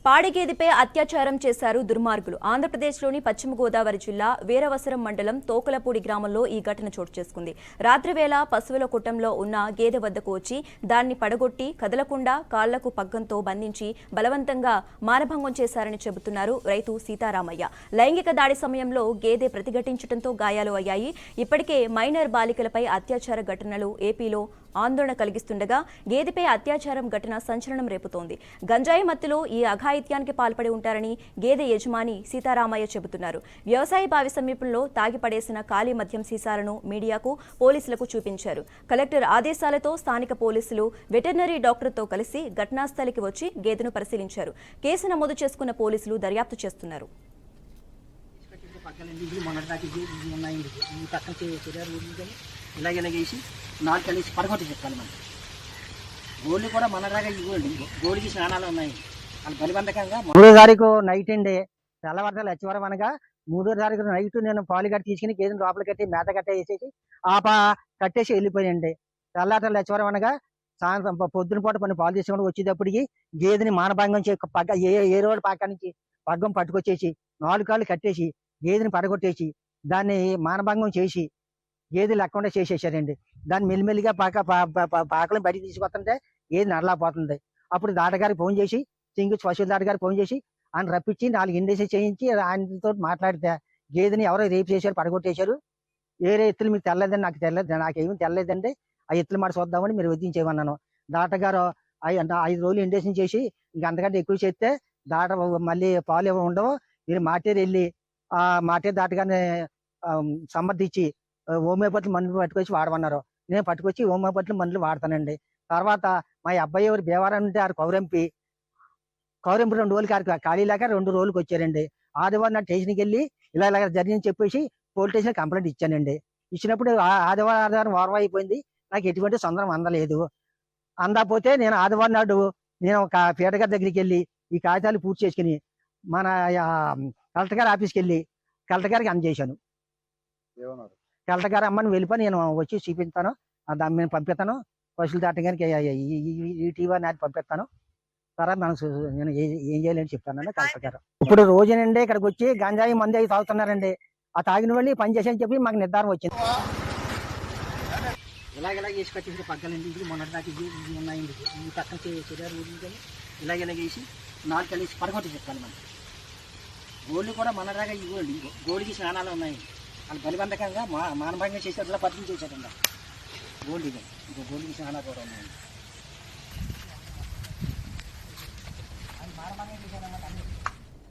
పాడిగేదిపై అత్యాచారం చేశారు దుర్మార్గులు. ఆంధ్రప్రదేశ్లోని పశ్చిమ గోదావరి జిల్లా వీరవసరం మండలం తోకలపూడి గ్రామంలో ఈ ఘటన చోటు చేసుకుంది. రాత్రివేళ పశువుల కుట్టంలో ఉన్న గేదె వద్దకు వచ్చి దాన్ని పడగొట్టి కదలకుండా కాళ్లకు పగ్గంతో బంధించి బలవంతంగా మానభంగం చేశారని చెబుతున్నారు రైతు సీతారామయ్య. లైంగిక దాడి సమయంలో గేదె ప్రతిఘటించడంతో గాయాలు అయ్యాయి. ఇప్పటికే మైనర్ బాలికలపై అత్యాచార ఘటనలు ఏపీలో ఆందోళన కలిగిస్తుండగా గేదెపై అత్యాచారం ఘటన సంచలనం రేపుతోంది. గంజాయి మత్తులో ఈ అఘాయిత్యానికి పాల్పడి ఉంటారని గేదె యజమాని సీతారామయ్య చెబుతున్నారు. వ్యవసాయ బావి సమీపంలో తాగిపడేసిన ఖాళీ మద్యం సీసాలను మీడియాకు, పోలీసులకు చూపించారు. కలెక్టర్ ఆదేశాలతో స్థానిక పోలీసులు వెటర్నరీ డాక్టర్తో కలిసి ఘటనాస్థలికి వచ్చి గేదెను పరిశీలించారు. కేసు నమోదు చేసుకున్న పోలీసులు దర్యాప్తు చేస్తున్నారు. ఇలాగేసి నాలుగు కలిసి పడగొట్టి చెప్పాలి. మనం గోళ్ళు కూడా మనలాగా ఇవ్వండి. గోళ్ళకి స్నానాలు ఉన్నాయి. వాళ్ళు బలిబంధకంగా 3వ తారీఖు నైట్ అండి, తెల్లవారుజామున లచ్చివరం అనగా 3వ తారీఖు నైట్ నేను పాలు గట్టి తీసుకుని గేదెని లోపల కట్టి మేత గట్ట వేసేసి కట్టేసి వెళ్ళిపోయండి. తెల్లారి లచ్చివరం అనగా సాయంత్రం పొద్దున పూట కొన్ని పాలు తీసుకొని వచ్చేటప్పటికి గేదెని మానభంగం పగ్గ ఏ రోడ్డు పక్క నుంచి పగ్గం పట్టుకొచ్చేసి 4 కాళ్ళు కట్టేసి గేదెని పడగొట్టేసి దాన్ని మానభంగం చేసి గేదె లేకుండా చేసేసారండి. దాన్ని మెల్లిమెల్లిగా పాకలను బయటికి తీసుకొస్తుంటే గేదె నడలేకపోతుంది. అప్పుడు దాటగారికి ఫోన్ చేసి పశువుల దాటగారికి ఫోన్ చేసి ఆయన రప్పించి 4 ఇండేసి చేయించి ఆయనతో మాట్లాడితే గేదెని ఎవరో రేపు చేశారు, పడగొట్టేశారు. వేరే ఎత్తులు మీకు తెల్లలేదండి, నాకు తెల్లలేదు, నాకేమీ తెల్లలేదండి, ఆ ఎత్తులు మాట చూద్దామని మీరు వదిలించేమన్నాను. దాటగారు 5 రోజులు ఇండేషన్ చేసి ఇంక అంతకంటే ఎక్కువ చేస్తే దాట మళ్ళీ పాలు ఉండవు, మీరు మాటేరు వెళ్ళి ఆ మాటేరు దాటగానే సమర్థించి హోమియోపతి మందులు పట్టుకొచ్చి వాడమన్నారు. నేను పట్టుకొచ్చి హోమియోపతి మందులు వాడతానండి. తర్వాత మా అబ్బాయి ఎవరు బేవారం ఉంటే ఆడు కౌరెంపి 2 రోజులకి ఖాళీ లేక 2 రోజులకి వచ్చారండి. ఆదివారం నా స్టేషన్కి వెళ్ళి ఇలా జరిగిందని చెప్పేసి పోలీస్ స్టేషన్ కంప్లైంట్ ఇచ్చానండి. ఇచ్చినప్పుడు ఆదివారం వారం అయిపోయింది, నాకు ఎటువంటి సందర్భం అందలేదు. అందకపోతే నేను ఆదివారం నాడు నేను ఒక పీట గారి దగ్గరికి వెళ్ళి ఈ కాగితాలు పూర్తి చేసుకుని మన కలెక్టర్ గారి ఆఫీస్కి వెళ్ళి కలెక్టర్ గారికి అందజేశాను. కలెక్టర్ గారు అమ్మని వెళ్ళిపోయి నేను వచ్చి చూపిస్తాను, దాన్ని నేను పంపిస్తాను, పశువుల దాటగానికి ఈటీవీ నాటి పంపిస్తాను, తర్వాత నేను ఏం చేయాలని చెప్తానండి కలెక్టర్ గారు. ఇప్పుడు రోజునండి ఇక్కడికి వచ్చి గంజాయి మంది అవి తాగుతున్నారండి. ఆ తాగిన వాళ్ళు పని చేసి చెప్పి మాకు నిర్ధారణ వచ్చింది. ఇలాగ వేసుకొచ్చేసి పక్కలండి, ఇది మొన్నటి దాకా ఇది ఉన్నాయండి. ఈ పక్కన చర్యలు ఊరించుకొని ఇలాగేసి 4 కలిసి పడగొట్టి చెప్పాలి. మనం గోళ్ళు కూడా మనలాగా ఇవ్వండి. గోళ్ళకి స్నానాలు ఉన్నాయి. వాళ్ళు బలిబంధకంగా మానభంగం చేసేట్లా పద్ధతి చేశారండి. గోల్డ్ ఇది ఇంకో గోల్డ్కి స్నానాలు కూడా ఉన్నాయి. మానభంగం చేశారన్నమాట.